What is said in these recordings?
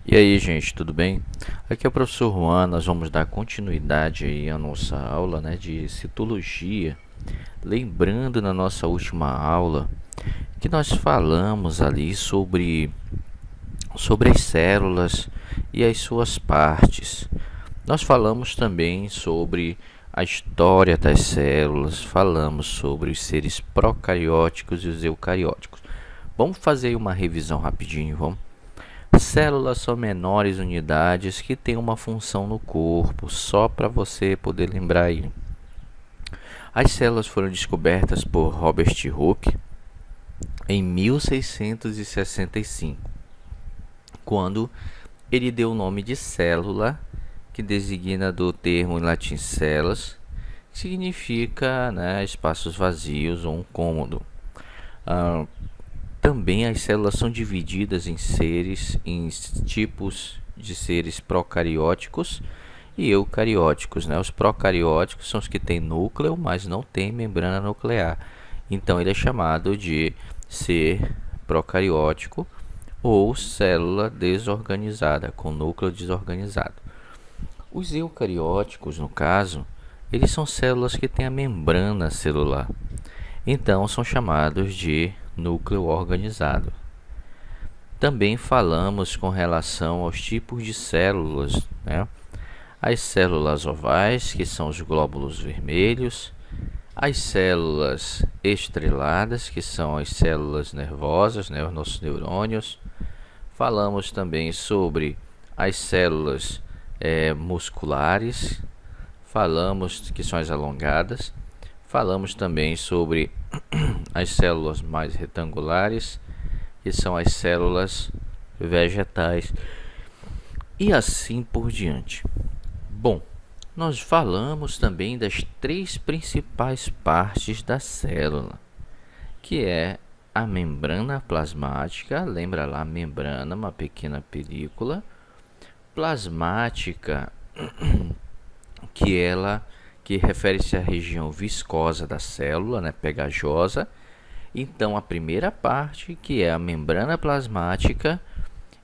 E aí, gente, tudo bem? Aqui é o professor Juan. Nós vamos dar continuidade aí à nossa aula, de citologia. Lembrando na nossa última aula que nós falamos ali sobre as células e as suas partes. Nós falamos também sobre a história das células, falamos sobre os seres procarióticos e os eucarióticos. Vamos fazer aí uma revisão rapidinho, vamos? Células são menores unidades que têm uma função no corpo, só para você poder lembrar aí. As células foram descobertas por Robert Hooke em 1665, quando ele deu o nome de célula, que designa do termo em latim cellas, que significa espaços vazios ou um cômodo. Também as células são divididas em tipos de seres procarióticos e eucarióticos. Os procarióticos são os que têm núcleo, mas não têm membrana nuclear. Então, ele é chamado de ser procariótico ou célula desorganizada, com núcleo desorganizado. Os eucarióticos, no caso, eles são células que têm a membrana celular. Então, são chamados de núcleo organizado. Também falamos com relação aos tipos de células, as células ovais, que são os glóbulos vermelhos, as células estreladas, que são as células nervosas, os nossos neurônios. Falamos também sobre as células musculares, falamos que são as alongadas. Falamos também sobre as células mais retangulares, que são as células vegetais, e assim por diante. Bom, nós falamos também das três principais partes da célula, que é a membrana plasmática. Lembra lá, membrana, uma pequena película plasmática, que refere-se à região viscosa da célula, pegajosa. Então, a primeira parte, que é a membrana plasmática,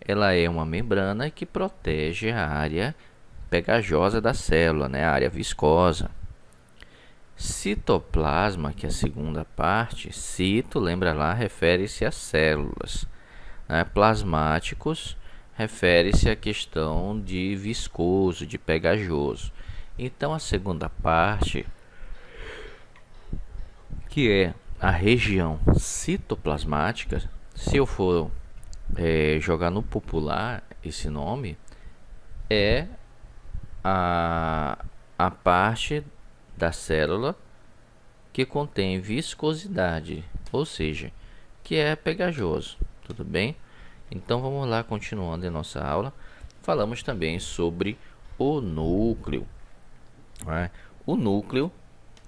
ela é uma membrana que protege a área pegajosa da célula, a área viscosa. Citoplasma, que é a segunda parte, cito, lembra lá, refere-se a células. Plasmáticos, refere-se à questão de viscoso, de pegajoso. Então, a segunda parte, que é a região citoplasmática, se eu for jogar no popular esse nome, é a parte da célula que contém viscosidade, ou seja, que é pegajoso. Tudo bem? Então, vamos lá, continuando em nossa aula. Falamos também sobre o núcleo. O núcleo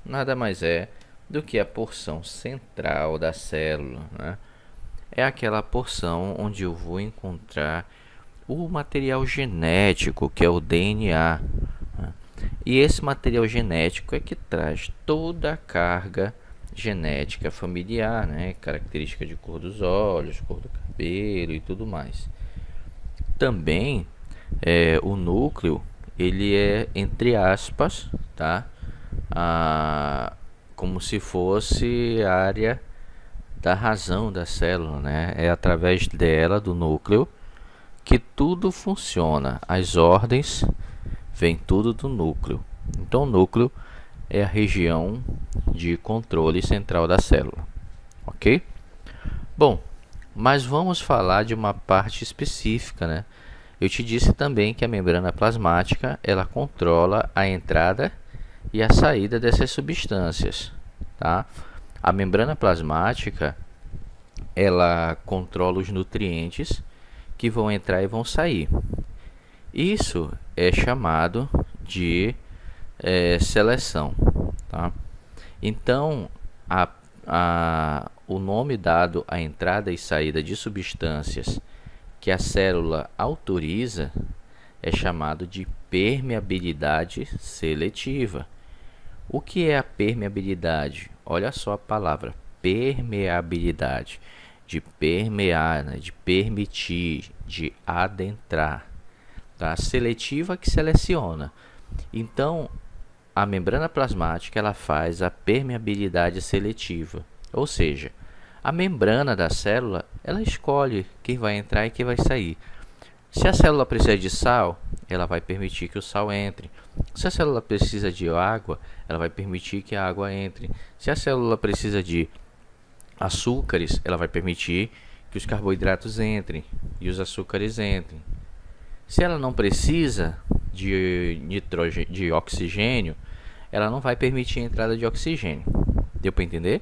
nada mais é do que a porção central da célula. É aquela porção onde eu vou encontrar o material genético, que é o DNA. E esse material genético é que traz toda a carga genética familiar, característica de cor dos olhos, cor do cabelo e tudo mais. Também o núcleo, ele é, entre aspas, como se fosse a área da razão da célula, É através dela, do núcleo, que tudo funciona. As ordens vêm tudo do núcleo. Então, o núcleo é a região de controle central da célula, ok? Bom, mas vamos falar de uma parte específica, Eu te disse também que a membrana plasmática, ela controla a entrada e a saída dessas substâncias, A membrana plasmática, ela controla os nutrientes que vão entrar e vão sair. Isso é chamado de seleção, Então, o nome dado à entrada e saída de substâncias que a célula autoriza é chamado de permeabilidade seletiva. O que é a permeabilidade? Olha só a palavra, permeabilidade. de permear, né? De permitir, de adentrar, tá? Seletiva que seleciona. Então, a membrana plasmática ela faz a permeabilidade seletiva, ou seja, a membrana da célula ela escolhe quem vai entrar e quem vai sair. Se a célula precisa de sal, ela vai permitir que o sal entre. Se a célula precisa de água, ela vai permitir que a água entre. Se a célula precisa de açúcares, ela vai permitir que os carboidratos entrem e os açúcares entrem. Se ela não precisa de nitrogênio, de oxigênio, ela não vai permitir a entrada de oxigênio. Deu para entender?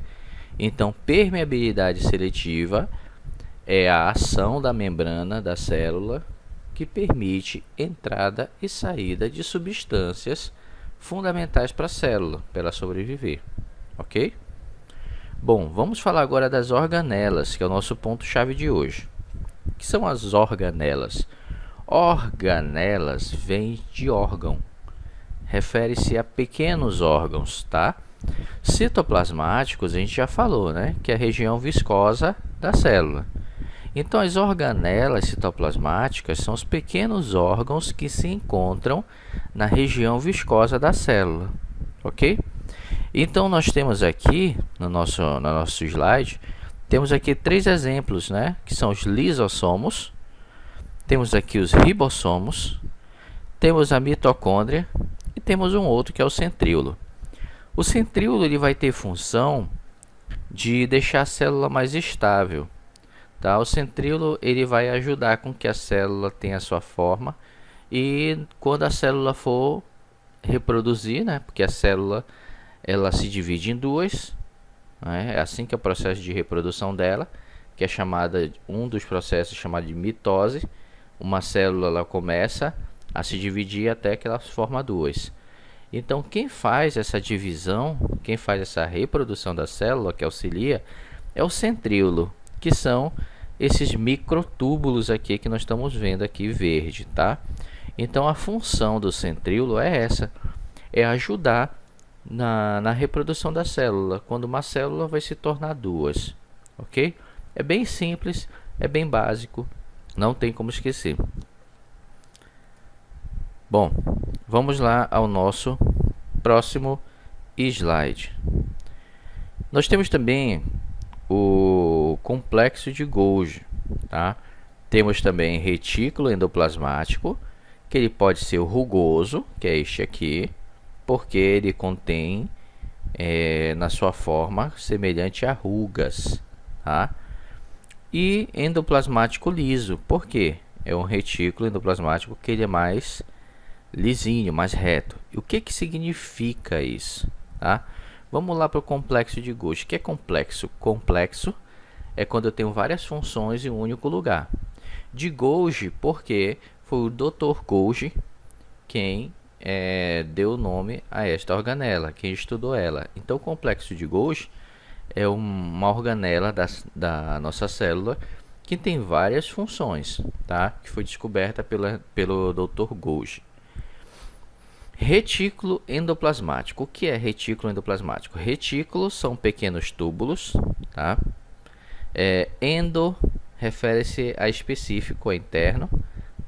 Então, permeabilidade seletiva é a ação da membrana da célula que permite entrada e saída de substâncias fundamentais para a célula, para ela sobreviver. Ok? Bom, vamos falar agora das organelas, que é o nosso ponto-chave de hoje. O que são as organelas? Organelas vem de órgão, refere-se a pequenos órgãos, tá? Citoplasmáticos, a gente já falou, né? Que é a região viscosa da célula. Então, as organelas citoplasmáticas são os pequenos órgãos que se encontram na região viscosa da célula, ok? Então, nós temos aqui, no nosso slide, temos aqui 3 exemplos, né? Que são os lisossomos, temos aqui os ribossomos, temos a mitocôndria e temos um outro que é o centríolo. O centríolo ele vai ter função de deixar a célula mais estável. Tá? O centríolo ele vai ajudar com que a célula tenha a sua forma e quando a célula for reproduzir, né? Porque a célula ela se divide em duas, né? É assim que é o processo de reprodução dela, que é chamada um dos processos chamado de mitose. Uma célula ela começa a se dividir até que ela forma duas. Então, quem faz essa divisão, quem faz essa reprodução da célula, que auxilia, é o centríolo, que são esses microtúbulos aqui que nós estamos vendo aqui verde, tá? Então, a função do centríolo é essa, é ajudar na reprodução da célula, quando uma célula vai se tornar duas, ok? É bem simples, é bem básico, não tem como esquecer. Bom, vamos lá ao nosso próximo slide. Nós temos também o complexo de Golgi, tá? Temos também retículo endoplasmático, que ele pode ser rugoso, que é este aqui, porque ele contém na sua forma semelhante a rugas, tá? E endoplasmático liso, por quê? É um retículo endoplasmático que ele é mais lisinho, mais reto. E o que significa isso? Tá? Vamos lá para o complexo de Golgi. O que é complexo? Complexo é quando eu tenho várias funções em um único lugar. De Golgi, porque foi o Dr. Golgi quem deu o nome a esta organela, quem estudou ela. Então, o complexo de Golgi é uma organela da nossa célula que tem várias funções, tá? Que foi descoberta pelo Dr. Golgi. Retículo endoplasmático. O que é retículo endoplasmático? Retículos são pequenos túbulos, tá? Endo refere-se a específico, a interno,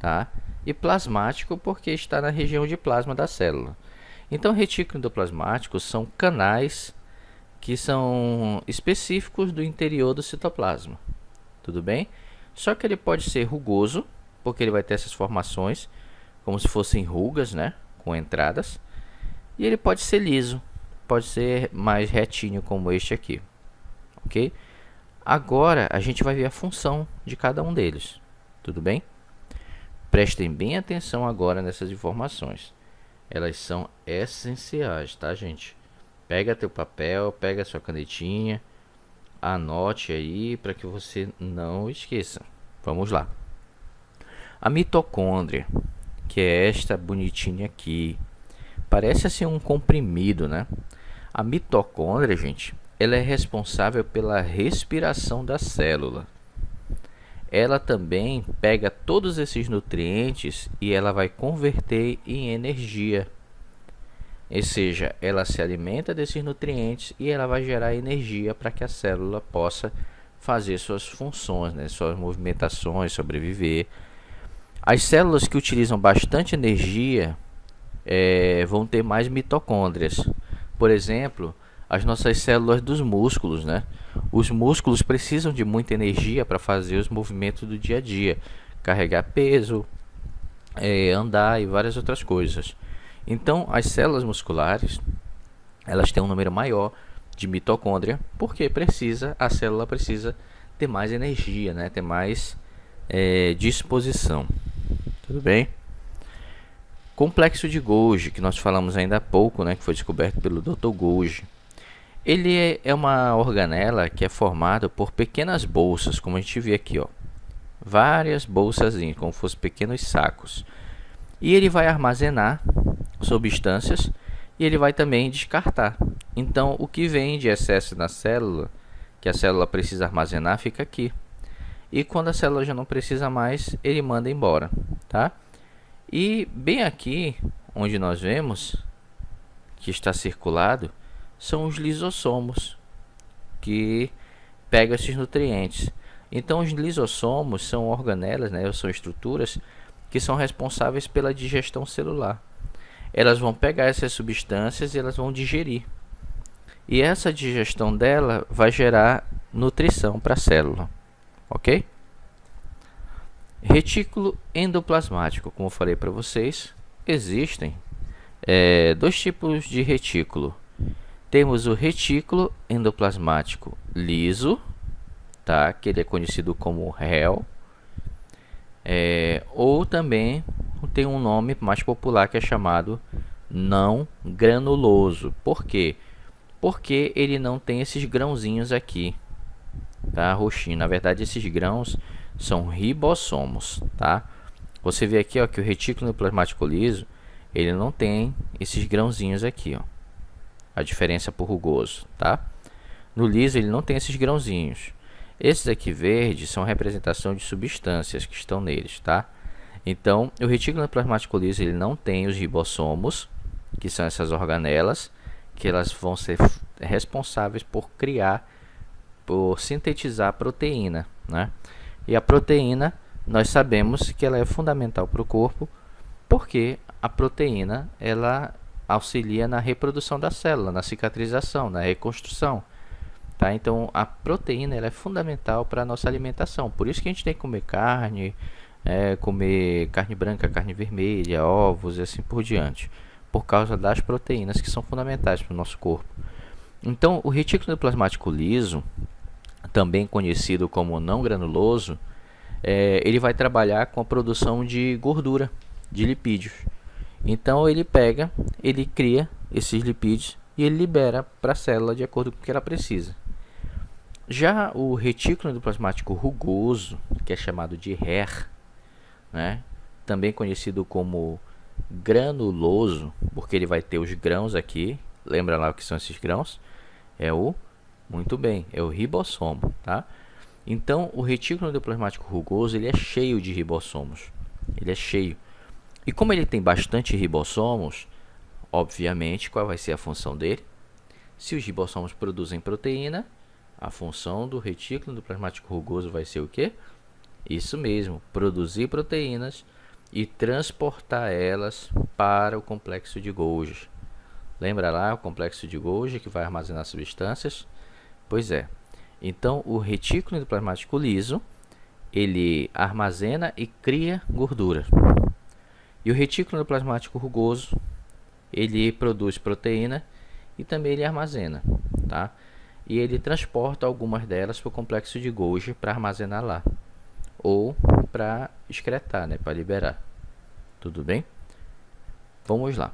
tá? E plasmático porque está na região de plasma da célula. Então, retículo endoplasmático são canais que são específicos do interior do citoplasma, tudo bem? Só que ele pode ser rugoso, porque ele vai ter essas formações, como se fossem rugas, né? Com entradas, e ele pode ser liso, pode ser mais retinho como este aqui, ok? Agora a gente vai ver a função de cada um deles, tudo bem? Prestem bem atenção agora nessas informações, elas são essenciais, tá, gente? Pega teu papel, pega sua canetinha, anote aí para que você não esqueça. Vamos lá. A mitocôndria, que é esta bonitinha aqui, parece assim um comprimido, né? A mitocôndria, gente, ela é responsável pela respiração da célula. Ela também pega todos esses nutrientes e ela vai converter em energia. Ou seja, ela se alimenta desses nutrientes e ela vai gerar energia para que a célula possa fazer suas funções, né, suas movimentações, sobreviver. As células que utilizam bastante energia vão ter mais mitocôndrias. Por exemplo, as nossas células dos músculos, né? Os músculos precisam de muita energia para fazer os movimentos do dia a dia, carregar peso, andar e várias outras coisas. Então, as células musculares, elas têm um número maior de mitocôndria, porque a célula precisa ter mais energia, né? Ter mais disposição. Tudo bem? Complexo de Golgi, que nós falamos ainda há pouco, né? Que foi descoberto pelo Dr. Golgi. Ele é uma organela que é formada por pequenas bolsas, como a gente vê aqui, ó. Várias bolsazinhas, como se fossem pequenos sacos. E ele vai armazenar substâncias e ele vai também descartar. Então, o que vem de excesso na célula, que a célula precisa armazenar, fica aqui. E quando a célula já não precisa mais, ele manda embora, tá? E bem aqui, onde nós vemos que está circulado, são os lisossomos, que pegam esses nutrientes. Então, os lisossomos são organelas, né? São estruturas que são responsáveis pela digestão celular. Elas vão pegar essas substâncias e elas vão digerir. E essa digestão dela vai gerar nutrição para a célula. Ok? Retículo endoplasmático, como eu falei para vocês, existem dois tipos de retículo. Temos o retículo endoplasmático liso, tá? Que ele é conhecido como REL, ou também tem um nome mais popular que é chamado não granuloso. Por quê? Porque ele não tem esses grãozinhos aqui, tá? Roxinho. Na verdade, esses grãos são ribossomos, tá? Você vê aqui, ó, que o retículo endoplasmático liso, ele não tem esses grãozinhos aqui, ó. A diferença por rugoso, tá? No liso ele não tem esses grãozinhos. Esses aqui verdes são representação de substâncias que estão neles, tá? Então, o retículo endoplasmático liso ele não tem os ribossomos, que são essas organelas, que elas vão ser responsáveis por sintetizar a proteína, né? E a proteína, nós sabemos que ela é fundamental para o corpo, porque a proteína, ela auxilia na reprodução da célula, na cicatrização, na reconstrução, tá? Então, a proteína ela é fundamental para a nossa alimentação. Por isso que a gente tem que comer carne branca, carne vermelha, ovos e assim por diante, por causa das proteínas que são fundamentais para o nosso corpo. Então, o retículo endoplasmático liso, também conhecido como não granuloso, ele vai trabalhar com a produção de gordura, de lipídios. Então, ele cria esses lipídios e ele libera para a célula de acordo com o que ela precisa. Já o retículo endoplasmático rugoso, que é chamado de RER, né? Também conhecido como granuloso, porque ele vai ter os grãos aqui. Lembra lá o que são esses grãos? Muito bem, é o ribossomo, tá? Então, o retículo endoplasmático rugoso, ele é cheio de ribossomos. Ele é cheio. E como ele tem bastante ribossomos, obviamente, qual vai ser a função dele? Se os ribossomos produzem proteína, a função do retículo endoplasmático rugoso vai ser o quê? Isso mesmo, produzir proteínas e transportar elas para o complexo de Golgi. Lembra lá o complexo de Golgi que vai armazenar substâncias? Pois é. Então, o retículo endoplasmático liso, ele armazena e cria gordura. E o retículo endoplasmático rugoso, ele produz proteína e também ele armazena, tá? E ele transporta algumas delas para o complexo de Golgi para armazenar lá, ou para excretar, né, para liberar. Tudo bem? Vamos lá.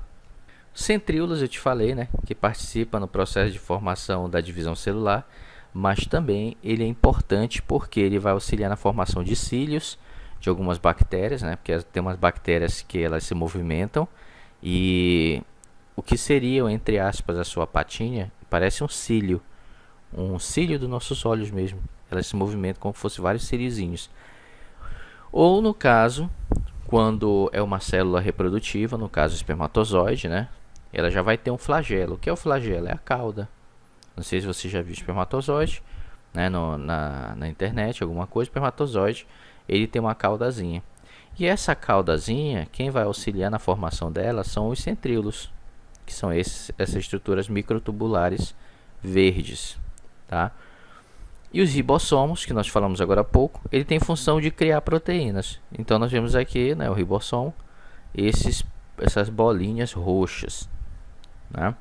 Centríolas eu te falei, né, que participa no processo de formação da divisão celular, mas também ele é importante porque ele vai auxiliar na formação de cílios de algumas bactérias, né, porque tem umas bactérias que elas se movimentam e o que seria, entre aspas, a sua patinha, parece um cílio dos nossos olhos mesmo. Elas se movimentam como se fossem vários cíliozinhos. Ou no caso, quando é uma célula reprodutiva, no caso espermatozoide, né, ela já vai ter um flagelo. O que é o flagelo? É a cauda. Não sei se você já viu espermatozoide, né, na internet, alguma coisa, o espermatozoide, ele tem uma caudazinha. E essa caudazinha, quem vai auxiliar na formação dela são os centríolos, que são essas estruturas microtubulares verdes, tá? E os ribossomos, que nós falamos agora há pouco, ele tem função de criar proteínas. Então nós vemos aqui, né, o ribossomo, essas bolinhas roxas, né?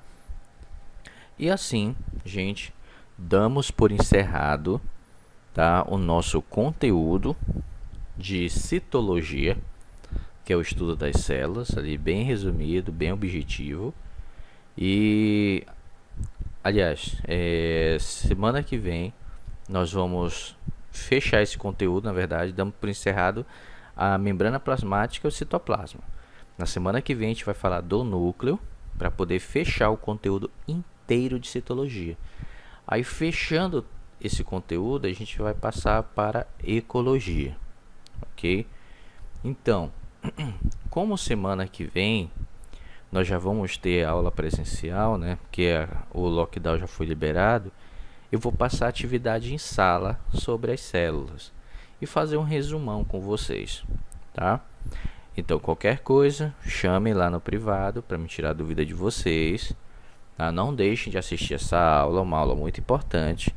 E assim, gente, damos por encerrado, tá, o nosso conteúdo de citologia, que é o estudo das células, ali bem resumido, bem objetivo. E, aliás, semana que vem nós vamos fechar esse conteúdo, na verdade, damos por encerrado a membrana plasmática e o citoplasma. Na semana que vem a gente vai falar do núcleo, para poder fechar o conteúdo inteiro de citologia. Aí, fechando esse conteúdo, a gente vai passar para ecologia, ok? Então, como semana que vem nós já vamos ter aula presencial, né? Porque o lockdown já foi liberado. Eu vou passar atividade em sala sobre as células e fazer um resumão com vocês, tá? Então, qualquer coisa, chame lá no privado para me tirar a dúvida de vocês, tá? Não deixem de assistir essa aula, uma aula muito importante.